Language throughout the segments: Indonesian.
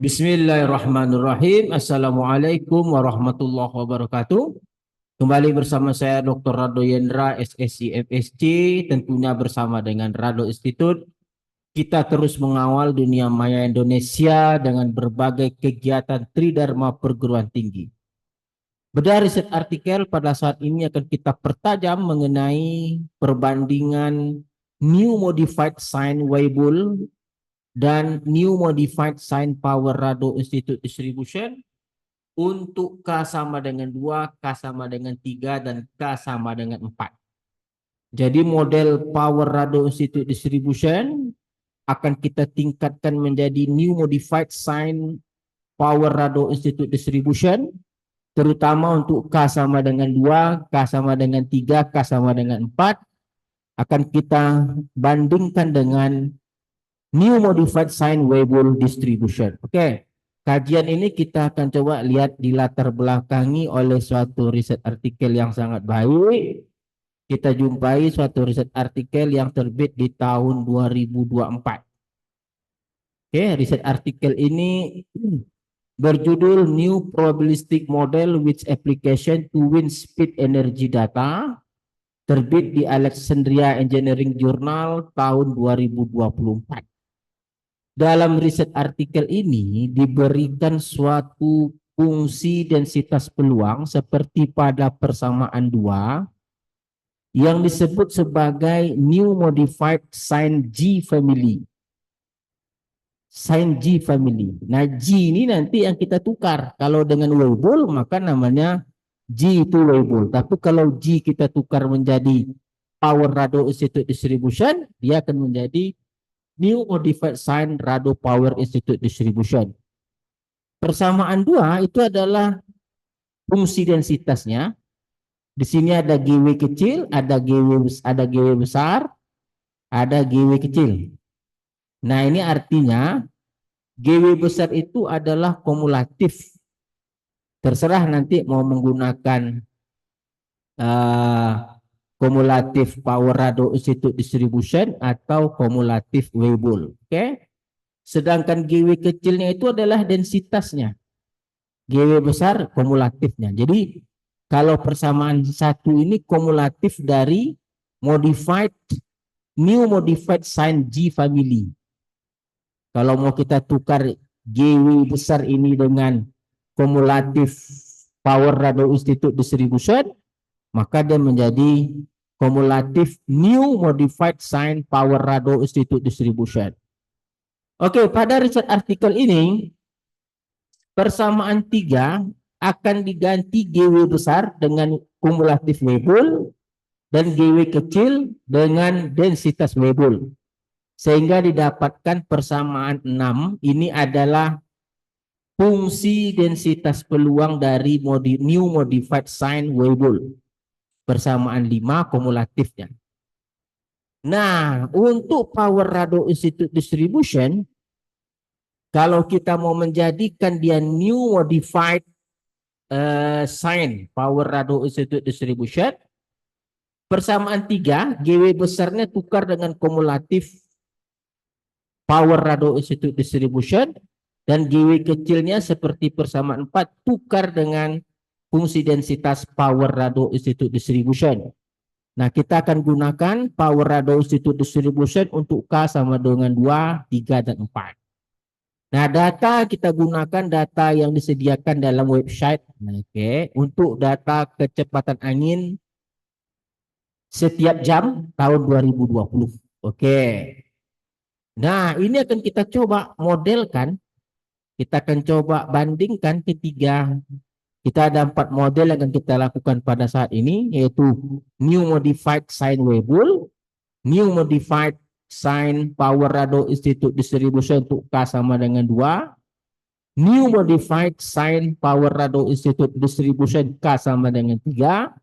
Bismillahirrahmanirrahim. Assalamualaikum warahmatullahi wabarakatuh. Kembali bersama saya Dr. Rado Yendra, SSI FSC, tentunya bersama dengan Rado Institute. Kita terus mengawal dunia maya Indonesia dengan berbagai kegiatan Tridharma perguruan tinggi. Bedah riset artikel pada saat ini akan kita pertajam mengenai perbandingan New Modified Sine Weibull dan New Modified Sine Power Rado Institute Distribution untuk K sama dengan 2, K sama dengan 3, dan K sama dengan 4. Jadi model Power Rado Institute Distribution akan kita tingkatkan menjadi New Modified Sine Power Rado Institute Distribution, terutama untuk K sama dengan 2, K sama dengan 3, K sama dengan 4, akan kita bandingkan dengan New Modified Sine Weibull Distribution. Oke, kajian ini kita akan coba lihat dilatar belakangi oleh suatu riset artikel yang sangat baik. Kita jumpai suatu riset artikel yang terbit di tahun 2024. Oke, riset artikel ini berjudul New Probabilistic Model with Application to Wind Speed Energy Data, terbit di Alexandria Engineering Journal tahun 2024. Dalam riset artikel ini diberikan suatu fungsi densitas peluang seperti pada persamaan 2 yang disebut sebagai New Modified Sine G Family. Sine G Family. Nah, G ini nanti yang kita tukar. Kalau dengan Weibull maka namanya G itu Weibull. Tapi kalau G kita tukar menjadi Power Rado Institute Distribution, dia akan menjadi New Modified Sine Rado Power Institute Distribution. Persamaan 2 itu adalah fungsi densitasnya. Di sini ada GW kecil, ada GW besar, ada GW kecil. Nah, ini artinya GW besar itu adalah kumulatif. Terserah nanti mau menggunakan kumulatif Power Rado Institute Distribution atau kumulatif Weibull. Oke. Sedangkan GW kecilnya itu adalah densitasnya. GW besar kumulatifnya. Jadi kalau persamaan satu ini kumulatif dari New Modified Sine G Family. Kalau mau kita tukar GW besar ini dengan kumulatif Power Rado Institute Distribution, maka dia menjadi kumulatif New Modified Sine Power Rado Institute Distribution. Oke, pada riset artikel ini persamaan 3 akan diganti GW besar dengan kumulatif Weibull dan GW kecil dengan densitas Weibull, sehingga didapatkan persamaan 6. Ini adalah fungsi densitas peluang dari New Modified Sine Weibull. Persamaan 5 kumulatifnya. Nah, untuk Power Rado Institute Distribution, kalau kita mau menjadikan dia New Modified Sine Power Rado Institute Distribution, persamaan 3, GW besarnya tukar dengan kumulatif Power Rado Institute Distribution, dan GW kecilnya seperti persamaan 4 tukar dengan fungsi densitas Power Rado Institute Distribution. Nah, kita akan gunakan Power Rado Institute Distribution untuk K sama dengan 2, 3, dan 4. Nah, data kita gunakan data yang disediakan dalam website. Oke, untuk data kecepatan angin setiap jam tahun 2020. Oke. Nah, ini akan kita coba modelkan. Kita akan coba bandingkan ketiga. Kita ada 4 model yang akan kita lakukan pada saat ini, yaitu New Modified Sine Weibull, New Modified Sine Power Rado Institute Distribution untuk K sama dengan 2, New Modified Sine Power Rado Institute Distribution K sama dengan 3,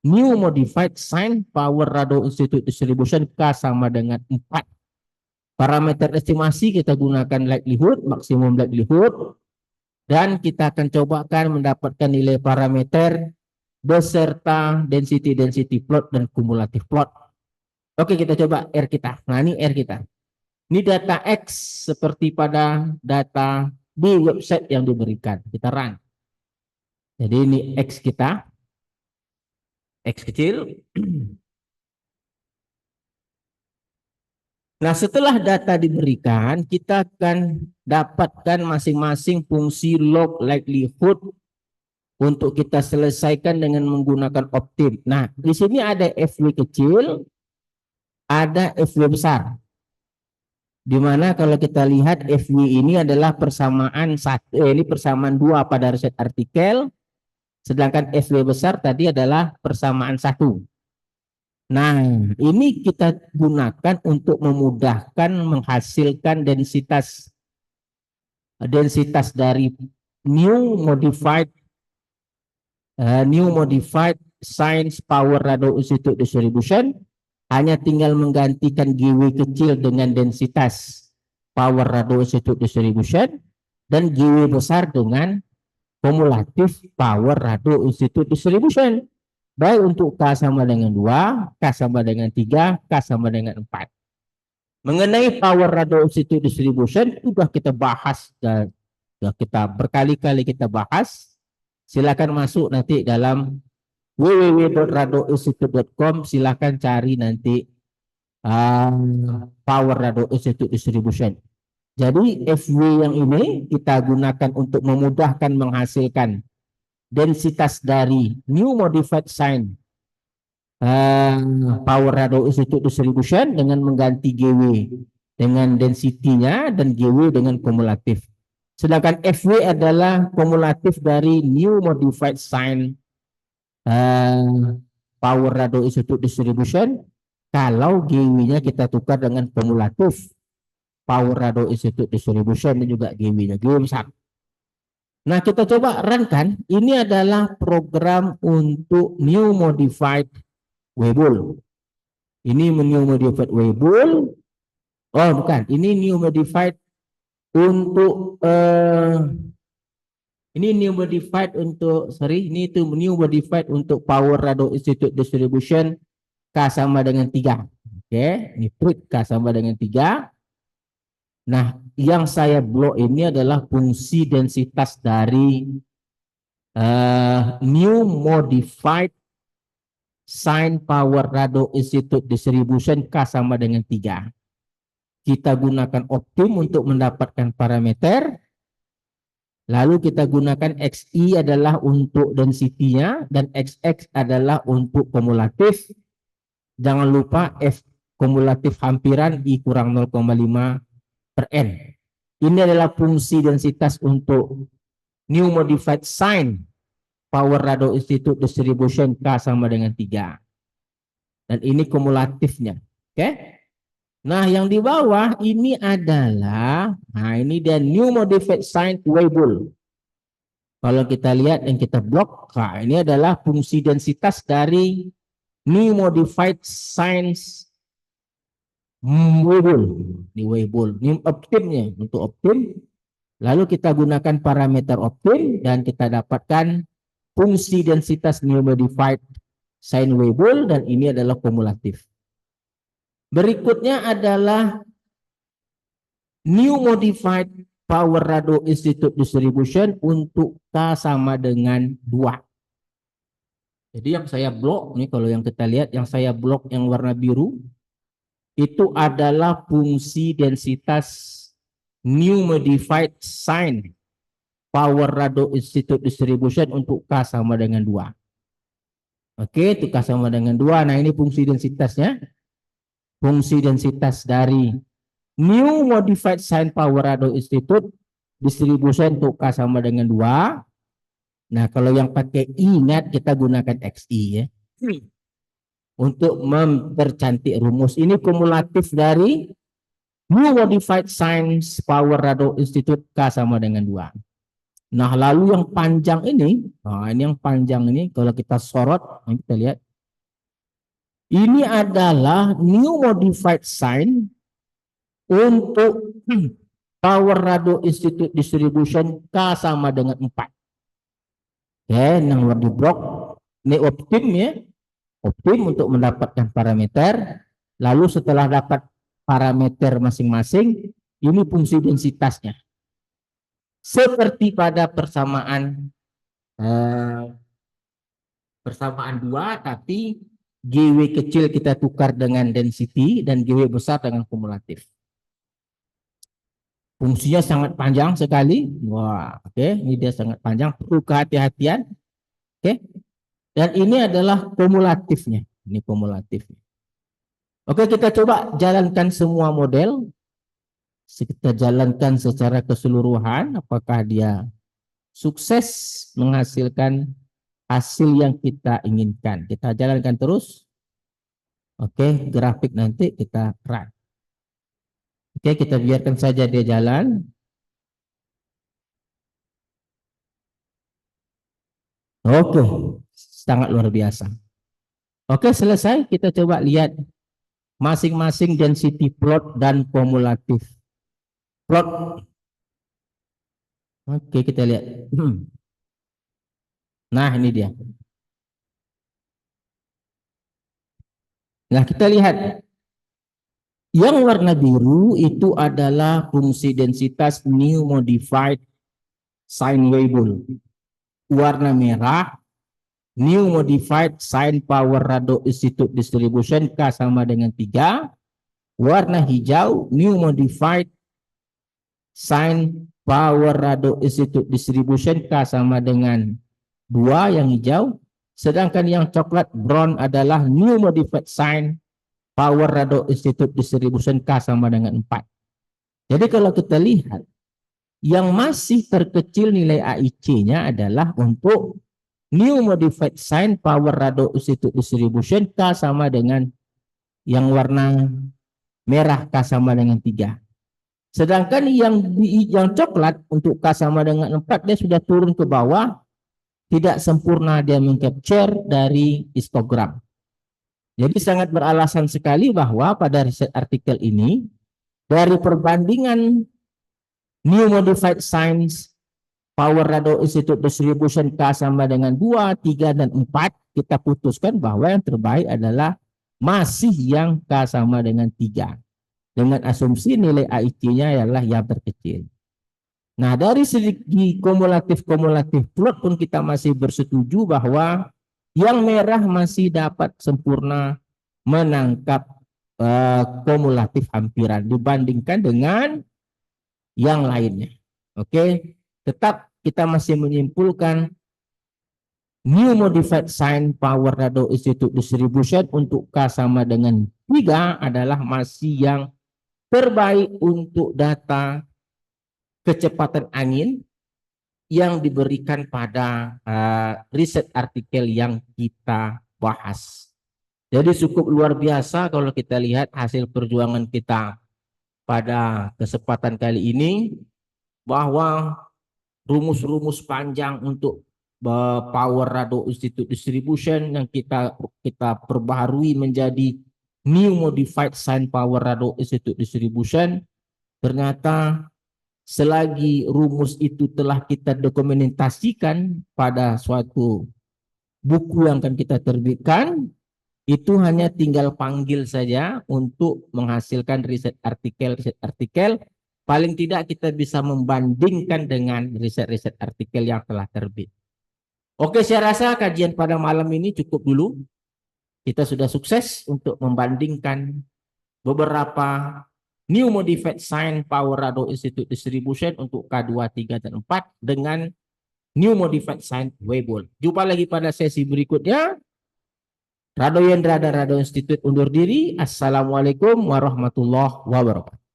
New Modified Sine Power Rado Institute Distribution K sama dengan 4. Parameter estimasi kita gunakan likelihood, maksimum likelihood, dan kita akan cobakan mendapatkan nilai parameter beserta density plot dan kumulatif plot. Oke, kita coba R kita. Nah, ini R kita. Ini data X seperti pada data di website yang diberikan. Kita run. Jadi ini X kita, X kecil. Nah, setelah data diberikan, kita akan dapatkan masing-masing fungsi log likelihood untuk kita selesaikan dengan menggunakan optim. Nah, di sini ada FW kecil, ada FW besar. Di mana kalau kita lihat FW ini adalah persamaan ini persamaan 2 pada riset artikel, sedangkan FW besar tadi adalah persamaan 1. Nah, ini kita gunakan untuk memudahkan menghasilkan densitas dari new modified science power radio isotope distribution. Hanya tinggal menggantikan GW kecil dengan densitas power radio isotope distribution dan GW besar dengan kumulatif power radio isotope distribution. Baik untuk K sama dengan 2, K sama dengan 3, K sama dengan 4. Mengenai power radio isotope distribution sudah kita bahas, kita berkali-kali kita bahas. Silakan masuk nanti dalam www.radioisotope.com, silakan cari nanti power radio isotope distribution. Jadi FW yang ini kita gunakan untuk memudahkan menghasilkan densitas dari new modified sign power radio isotope distribution dengan mengganti GW dengan densitinya dan GW dengan kumulatif. Sedangkan FW adalah kumulatif dari new modified sign power radio isotope distribution kalau GW-nya kita tukar dengan kumulatif power radio isotope distribution dan juga GW-nya GW besar. Nah, kita coba run kan. Ini adalah program untuk new modified Weibull. Ini new modified Weibull. Oh, bukan. Ini new modified untuk ini new modified untuk ini itu new modified untuk power radio isotope distribution K sama dengan 3. Oke, ini print K sama dengan 3. Nah, yang saya blok ini adalah fungsi densitas dari new modified sign power radio isotope distribution K sama dengan 3. Kita gunakan optim untuk mendapatkan parameter. Lalu kita gunakan XI adalah untuk densitinya dan XX adalah untuk kumulatif. Jangan lupa F kumulatif hampiran I kurang 0,5 per N. Ini adalah fungsi densitas untuk new modified sign power radio isotope distribution K sama dengan 3. Dan ini kumulatifnya. Oke. Nah, yang di bawah ini adalah, ini dan new modified sign Weibull. Kalau kita lihat yang kita blok, ini adalah fungsi densitas dari new modified signs Weibull. Di Weibull. Ini optimnya untuk optim. Lalu kita gunakan parameter optim dan kita dapatkan fungsi densitas new modified sign Weibull dan ini adalah kumulatif. Berikutnya adalah new modified power radio isotope distribution untuk K sama dengan 2. Jadi yang saya blok nih, kalau yang kita lihat yang saya blok yang warna biru itu adalah fungsi densitas new modified sign power radio isotope distribution untuk K sama dengan 2. Oke, itu K sama dengan 2. Nah, ini fungsi densitasnya. Fungsi densitas dari new modified sign power radio isotope distribution untuk K sama dengan 2. Nah, kalau yang pakai I, ingat kita gunakan XI ya. Untuk mempercantik rumus. Ini kumulatif dari new modified signs power radio isotope K sama dengan 2. Nah, lalu yang panjang ini, ini yang panjang ini kalau kita sorot, kita lihat. Ini adalah new modified sign untuk power radio isotope distribution K sama dengan 4. Oke, yang di blok ini optim ya. Optim untuk mendapatkan parameter. Lalu setelah dapat parameter masing-masing, ini fungsi densitasnya. seperti pada persamaan persamaan 2, tapi GW kecil kita tukar dengan density dan GW besar dengan kumulatif. Fungsinya sangat panjang sekali. Wah, oke, ini dia sangat panjang, perlu kehati-hatian. Oke. Dan ini adalah kumulatifnya. Ini kumulatifnya. Oke, kita coba jalankan semua model. Kita jalankan secara keseluruhan, apakah dia sukses menghasilkan hasil yang kita inginkan. Kita jalankan terus. Oke, grafik nanti kita run. Oke, kita biarkan saja dia jalan. Oke, sangat luar biasa. Oke, selesai. Kita coba lihat masing-masing density plot dan kumulatif plot. Oke, kita lihat. Nah, ini dia. Nah, kita lihat. Yang warna biru itu adalah fungsi densitas new modified sine Weibull. Warna merah, new modified sine power rado institute distribution K sama dengan 3. Warna hijau, new modified sine power rado institute distribution K sama dengan 2 yang hijau. Sedangkan yang coklat brown adalah new modified sine power rado institute distribution K sama dengan 4. Jadi kalau kita lihat, yang masih terkecil nilai AIC-nya adalah untuk new modified sine power rado institute distribution K sama dengan yang warna merah K sama dengan 3. Sedangkan yang coklat untuk K sama dengan 4 dia sudah turun ke bawah, tidak sempurna dia mengcapture dari histogram. Jadi sangat beralasan sekali bahwa pada riset artikel ini dari perbandingan new modified sine power rado institute distribution K sama dengan 2, 3, dan 4, kita putuskan bahwa yang terbaik adalah masih yang K sama dengan 3. Dengan asumsi nilai AIC-nya adalah yang terkecil. Nah, dari segi kumulatif plot pun kita masih bersetuju bahwa yang merah masih dapat sempurna menangkap kumulatif hampiran dibandingkan dengan yang lainnya. Oke, tetap kita masih menyimpulkan new modified sine power rado institute distribution untuk K sama dengan 3 adalah masih yang terbaik untuk data kecepatan angin yang diberikan pada riset artikel yang kita bahas. Jadi cukup luar biasa kalau kita lihat hasil perjuangan kita pada kesempatan kali ini, bahwa rumus-rumus panjang untuk power rado institute distribution yang kita perbaharui menjadi new modified sine power rado institute distribution, ternyata selagi rumus itu telah kita dokumentasikan pada suatu buku yang akan kita terbitkan, itu hanya tinggal panggil saja untuk menghasilkan riset artikel. Paling tidak kita bisa membandingkan dengan riset artikel yang telah terbit. Oke, saya rasa kajian pada malam ini cukup dulu. Kita sudah sukses untuk membandingkan beberapa new modified sine power rado institute distribution untuk K2, 3, dan 4 dengan new modified sine Weibull. Jumpa lagi pada sesi berikutnya. Rado Yendra dan Rado Institute undur diri. Assalamualaikum warahmatullahi wabarakatuh.